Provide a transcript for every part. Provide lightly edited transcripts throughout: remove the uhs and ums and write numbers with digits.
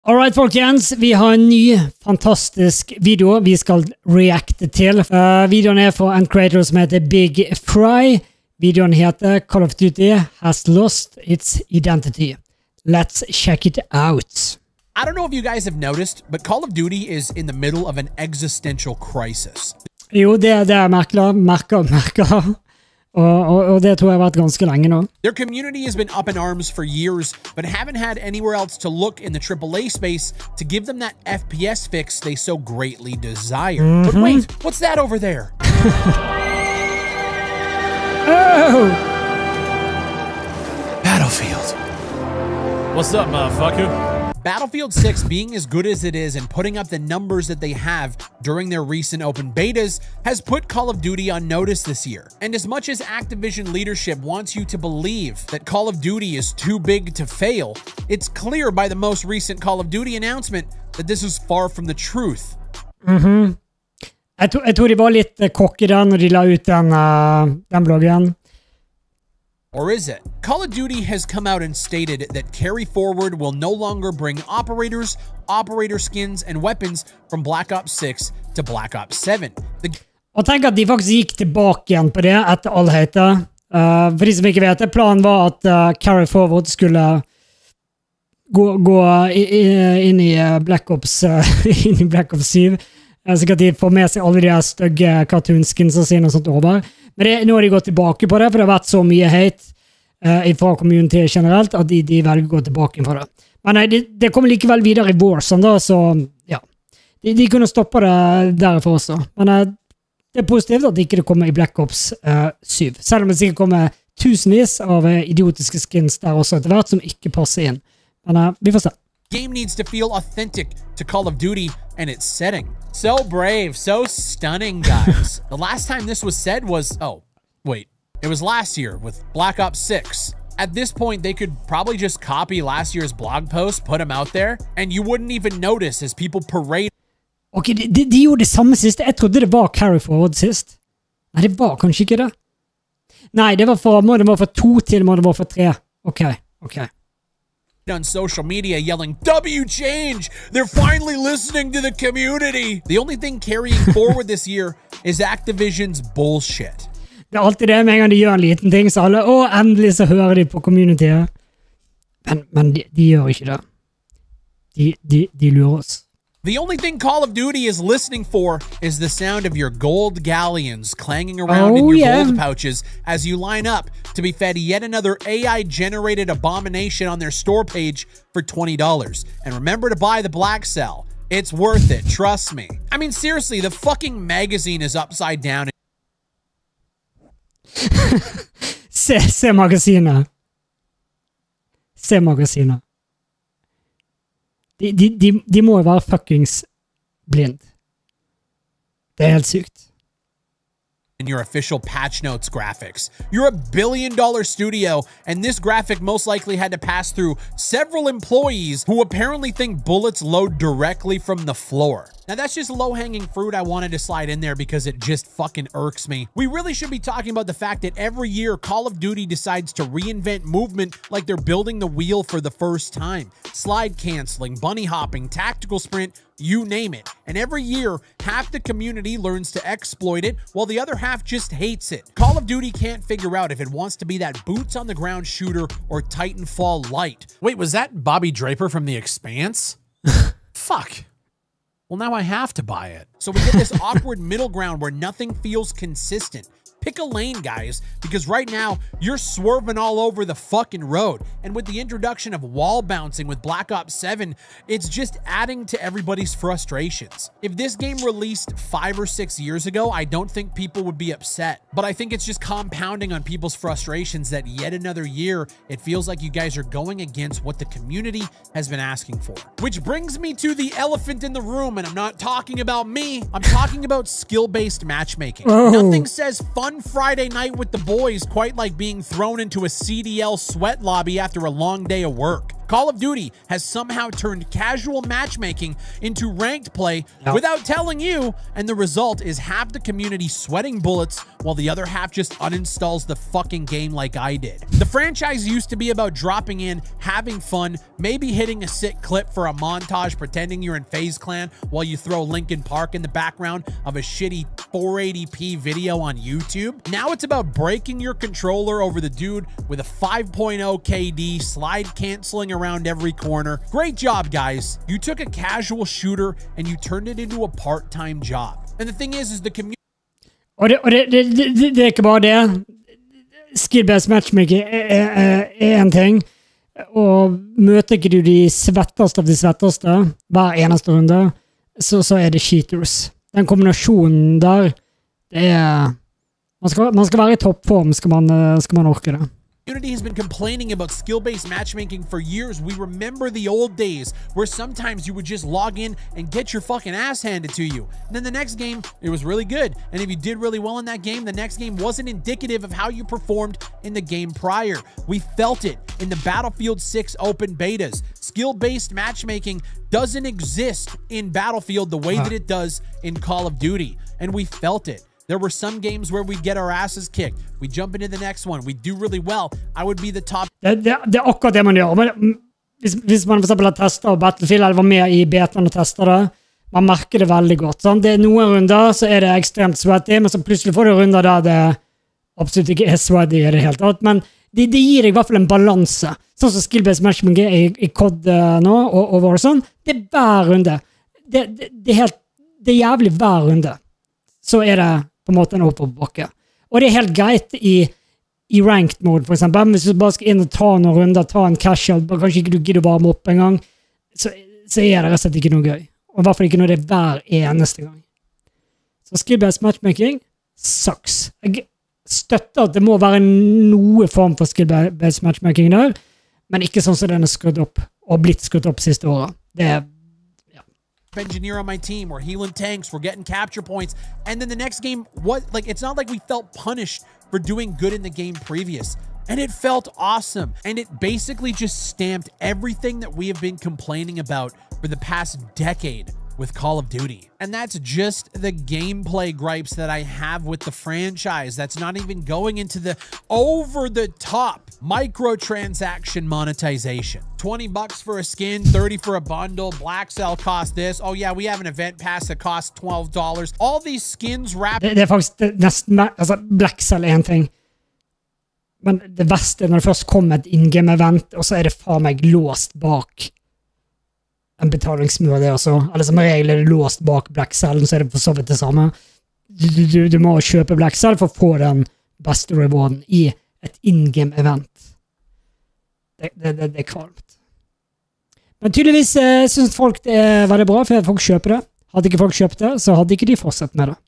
Alright folkens, vi har en ny fantastisk video vi skal reacte til. Videoen er for en creator som heter Bigfrye. Videoen heter Call of Duty has lost its identity. Let's check it out. I don't know if you guys have noticed, but Call of Duty is in the middle of an existential crisis. Jo, det er merker. Og det tror jeg har vært ganske lenge nå. Their community has been up in arms for years, but haven't had anywhere else to look in the AAA space to give them that FPS fix they so greatly desire. But wait, what's that over there? Oh! Battlefield. What's up, motherfucker? Battlefield 6 being as good as it is and putting up the numbers that they have during their recent open betas has put Call of Duty on notice this year. And as much as Activision leadership wants you to believe that Call of Duty is too big to fail, it's clear by the most recent Call of Duty announcement that this is far from the truth. Jeg tror de var litt cocky da når de la ut den bloggen. Or is it? Call of Duty has come out and stated that Carry Forward will no longer bring operators, operator skins, and weapons from Black Ops 6 to Black Ops 7. Og tenk at de faktisk gikk tilbake igjen på det etter all hate. For de som ikke vet det, planen var at Carry Forward skulle gå inn i Black Ops 7. Så at de får med seg alle de stygge cartoonskins og sånt og sånt over. Men nå har de gått tilbake på det, for det har vært så mye hate fra community generelt, at de velger å gå tilbake for det. Men nei, det kommer likevel videre i Warzone da, så ja. De kunne stoppe det derfor også. Men det er positivt at det ikke kommer i Black Ops 7. Selv om det sikkert kommer tusenvis av idiotiske skins der også etter hvert, som ikke passer inn. Men vi får se. Game needs to feel authentic to Call of Duty and its setting. So brave, so stunning, guys. The last time this was said was, oh, wait, it was last year with Black Ops 6. At this point, they could probably just copy last year's blog post, put them out there, and you wouldn't even notice as people parade. Ok, de gjorde det samme sist. Jeg trodde det var Carry Forward sist. Nei, det var kanskje ikke det. Nei, det var for 2 til, må det var for 3. Ok. On social media yelling, W change! They're finally listening to the community! The only thing carrying forward this year is Activision's bullshit. Det er alltid det med en gang de gjør en liten ting, så alle, endelig så hører de på communityet. Men de gjør ikke det. De lurer oss. The only thing Call of Duty is listening for is the sound of your gold galleons clanging around in your gold pouches as you line up to be fed yet another AI-generated abomination on their store page for $20. And remember to buy the Black Cell. It's worth it, trust me. I mean, seriously, the fucking magazine is upside down. Se magasinet. Se magasinet. De må jo være fuckings blind. Det er helt sykt. In your official patch notes graphics. You're a billion-dollar studio, and this graphic most likely had to pass through several employees who apparently think bullets load directly from the floor. Now, that's just low-hanging fruit I wanted to slide in there because it just fucking irks me. We really should be talking about the fact that every year Call of Duty decides to reinvent movement like they're building the wheel for the first time. Slide canceling, bunny hopping, tactical sprint, you name it. And every year, half the community learns to exploit it while the other half just hates it. Call of Duty can't figure out if it wants to be that boots-on-the-ground shooter or Titanfall light. Wait, was that Bobby Draper from The Expanse? Fuck. Well, now I have to buy it. So we get this awkward middle ground where nothing feels consistent. Pick a lane, guys, because right now you're swerving all over the fucking road. And with the introduction of wall bouncing with Black Ops 7, it's just adding to everybody's frustrations. If this game released 5 or 6 years ago, I don't think people would be upset. But I think it's just compounding on people's frustrations that yet another year, it feels like you guys are going against what the community has been asking for. Which brings me to the elephant in the room, and I'm not talking about me. I'm talking about skill-based matchmaking. Nothing says fun Friday night with the boys quite like being thrown into a CDL sweat lobby after a long day of work. Call of Duty has somehow turned casual matchmaking into ranked play without telling you, and the result is half the community sweating bullets while the other half just uninstalls the fucking game like I did. The franchise used to be about dropping in, having fun, maybe hitting a sick clip for a montage pretending you're in FaZe Clan while you throw Linkin Park in the background of a shitty 480p video on YouTube. Now it's about breaking your controller over the dude with a 5.0 KD, slide canceling around every corner. Great job, guys. You took a casual shooter and you turned it into a part-time job. And the thing is the community... Og det er ikke bare det. Skill-based matchmaking er en ting. Og møter ikke du de svetteste av de svetteste hver eneste runde, så er det cheaters. Den kombinasjonen der, det er... Man skal være i toppform, skal man orke det. Community has been complaining about skill-based matchmaking for years. We remember the old days where sometimes you would just log in and get your fucking ass handed to you. And then the next game, it was really good. And if you did really well in that game, the next game wasn't indicative of how you performed in the game prior. We felt it in the Battlefield 6 open betas. Skill-based matchmaking doesn't exist in Battlefield the way that it does in Call of Duty. And we felt it. There were some games where we'd get our asses kicked. We jump into the next one. We do really well. I would be the top. Det er akkurat det man gjør. Men hvis man for eksempel har testet Battlefield, eller var med i betaen og testet det, man merker det veldig godt. Sant? Det er noen runder så er det ekstremt sweaty, men så plutselig får du runder der det absolutt ikke er sweaty i det hele tatt. Men det gir deg i hvert fall en balanse. Sånn som skill-based matchmaking i COD nå, og Warzone. Det er hver runde. Det er jævlig hver runde. Så er det på en måte en oppoverbakke. Og det er helt greit i ranked mode, for eksempel. Hvis du bare skal inn og ta noen runder, ta en casual, kanskje ikke du gidder varme opp en gang, så er det rett og slett ikke noe gøy. Og i hvert fall ikke når det er hver eneste gang. Så skill-based matchmaking sucks. Jeg støtter at det må være noe form for skill-based matchmaking der, men ikke sånn som den er skrudd opp, og blitt skrudd opp siste året. Det er engineer on my team, we're healing tanks, we're getting capture points, and then the next game, it's not like we felt punished for doing good in the game previous, and it felt awesome, and it basically just stamped everything that we have been complaining about for the past decade with Call of Duty. And that's just the gameplay gripes that I have with the franchise. That's not even going into the over-the-top microtransaction monetization. 20 bucks for a skin, 30 for a bundle, black cell cost this. Oh yeah, we have an event pass that costs $12. All these skins wrap... Det er faktisk nesten... Altså, black cell er en ting. Men det verste når det først kommer et in-game-event, og så er det faen meg låst bak en betalingsmur det også. Eller som regel er det låst bak Black Cell, så er det for så vidt det samme. Du må kjøpe Black Cell for å få den beste rewarden i et in-game event. Det er kvalmt. Men tydeligvis synes folk det er veldig bra, for at folk kjøper det. Hadde ikke folk kjøpt det, så hadde ikke de fortsatt med det.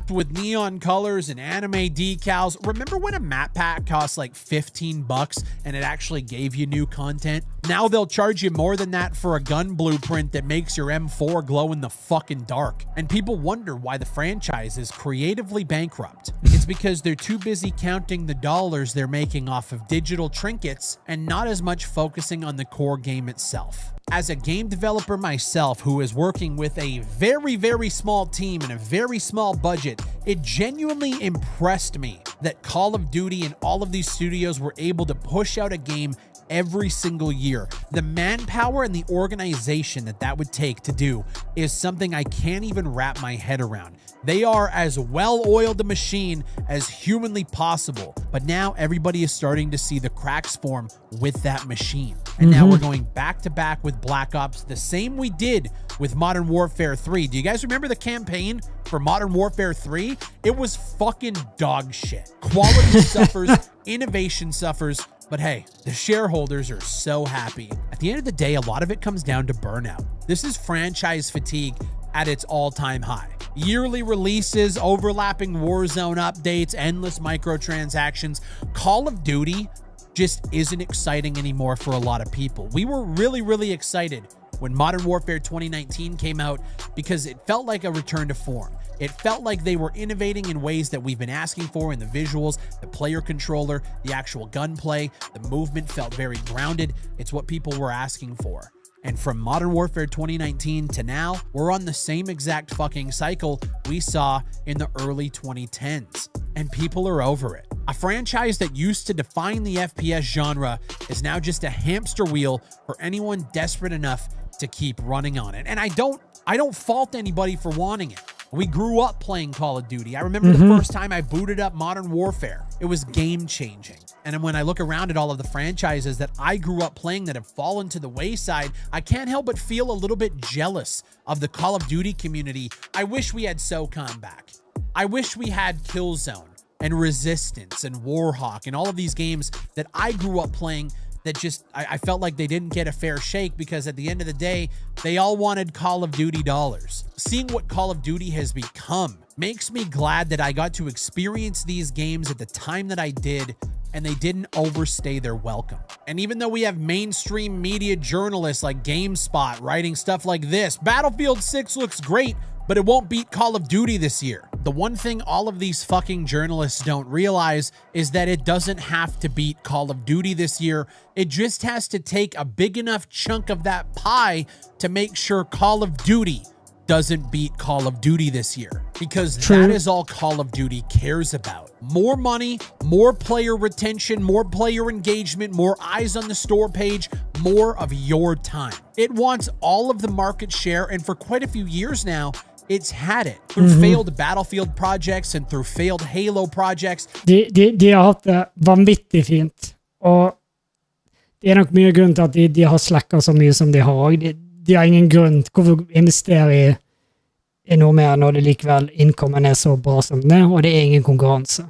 With neon colors and anime decals. Remember when a map pack cost like 15 bucks and it actually gave you new content? Now they'll charge you more than that for a gun blueprint that makes your M4 glow in the fucking dark. And people wonder why the franchise is creatively bankrupt. It's because they're too busy counting the dollars they're making off of digital trinkets and not as much focusing on the core game itself. As a game developer myself who is working with a very, very small team and a very small budget, it genuinely impressed me that Call of Duty and all of these studios were able to push out a game every single year. The manpower and the organization that would take to do is something I can't even wrap my head around. They are as well-oiled a machine as humanly possible, but now everybody is starting to see the cracks form with that machine. And now we're going back-to-back with Black Ops, the same we did with Modern Warfare 3. Do you guys remember the campaign for Modern Warfare 3? It was fucking dog shit. Quality suffers, innovation suffers, but hey, the shareholders are so happy. At the end of the day, a lot of it comes down to burnout. This is franchise fatigue at its all-time high. Yearly releases, overlapping Warzone updates, endless microtransactions. Call of Duty just isn't exciting anymore for a lot of people. We were really, really excited when Modern Warfare 2019 came out because it felt like a return to form. It felt like they were innovating in ways that we've been asking for in the visuals, the player controller, the actual gunplay, the movement felt very grounded. It's what people were asking for. And from Modern Warfare 2019 to now, we're on the same exact fucking cycle we saw in the early 2010s. And people are over it. A franchise that used to define the FPS genre is now just a hamster wheel for anyone desperate enough to keep running on it. And I don't fault anybody for wanting it. We grew up playing Call of Duty. I remember the first time I booted up Modern Warfare. It was game-changing. And then when I look around at all of the franchises that I grew up playing that have fallen to the wayside, I can't help but feel a little bit jealous of the Call of Duty community. I wish we had SOCOM back. I wish we had Killzone and Resistance and Warhawk and all of these games that I grew up playing that just, I felt like they didn't get a fair shake because at the end of the day, they all wanted Call of Duty dollars. Seeing what Call of Duty has become makes me glad that I got to experience these games at the time that I did, and they didn't overstay their welcome. And even though we have mainstream media journalists like GameSpot writing stuff like this, Battlefield 6 looks great, but it won't beat Call of Duty this year. The one thing all of these fucking journalists don't realize is that it doesn't have to beat Call of Duty this year. It just has to take a big enough chunk of that pie to make sure Call of Duty doesn't beat Call of Duty this year. Because that is all Call of Duty cares about. More money, more player retention, more player engagement, more eyes on the store page, more of your time. It wants all of the market share, and for quite a few years now, it's had it through failed Battlefield projects and through failed Halo projects. De har hatt det vanvittig fint, og det nok mye grunn til at de har slekket så mye som de har. De har ingen grunn til hvorfor investere i noe mer når det likevel innkommen så bra som det, og det ingen konkurranse.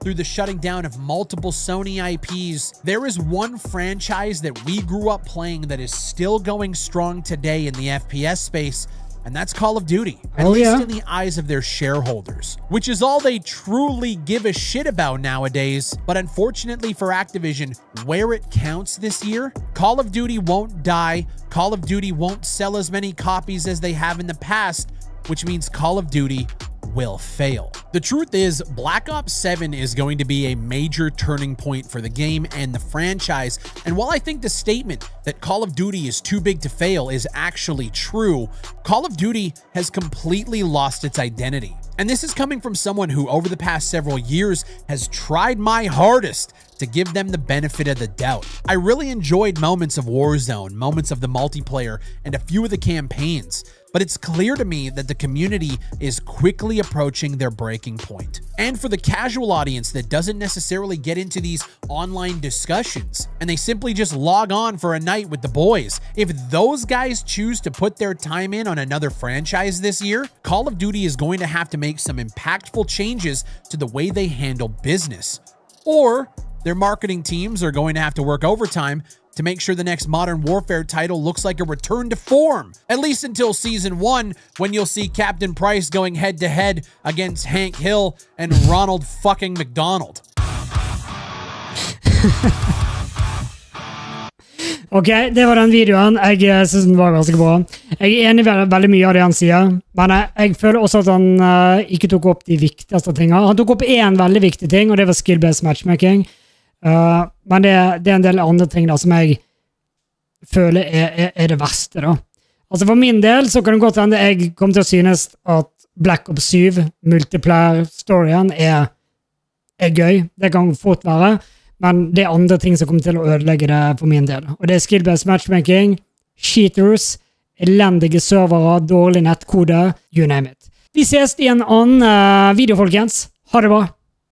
Through the shutting down of multiple Sony IPs, there is one franchise that we grew up playing that is still going strong today in the FPS space, and that's Call of Duty, at least in the eyes of their shareholders, which is all they truly give a shit about nowadays. But unfortunately for Activision, where it counts this year, Call of Duty won't die, Call of Duty won't sell as many copies as they have in the past, which means Call of Duty will fail. The truth is, Black Ops 7 is going to be a major turning point for the game and the franchise, and while I think the statement that Call of Duty is too big to fail is actually true, Call of Duty has completely lost its identity. And this is coming from someone who, over the past several years, has tried my hardest to give them the benefit of the doubt. I really enjoyed moments of Warzone, moments of the multiplayer, and a few of the campaigns, but it's clear to me that the community is quickly approaching their breaking point. And for the casual audience that doesn't necessarily get into these online discussions, and they simply just log on for a night with the boys, if those guys choose to put their time in on another franchise this year, Call of Duty is going to have to make some impactful changes to the way they handle business. Or their marketing teams are going to have to work overtime to make sure the next Modern Warfare title looks like a return to form, at least until Season 1, when you'll see Captain Price going head-to-head against Hank Hill and Ronald fucking McDonald. Ok, det var den videoen. Jeg synes den var ganske bra. Jeg enig i veldig mye av det han sier, men jeg føler også at han ikke tok opp de viktigste tingene. Han tok opp en veldig viktig ting, og det var skill-based matchmaking. Men det er en del andre ting da, som jeg føler er det verste da. Altså for min del så kan det godt hende jeg kommer til å synes at Black Ops 7 multiplayer-storyen er gøy. Det kan fort være. Men det er andre ting som kommer til å ødelegge det for min del. Og det er skill-based matchmaking, cheaters, elendige servere, dårlig nettkode, you name it. Vi ses i en annen video, folkens. Ha det bra!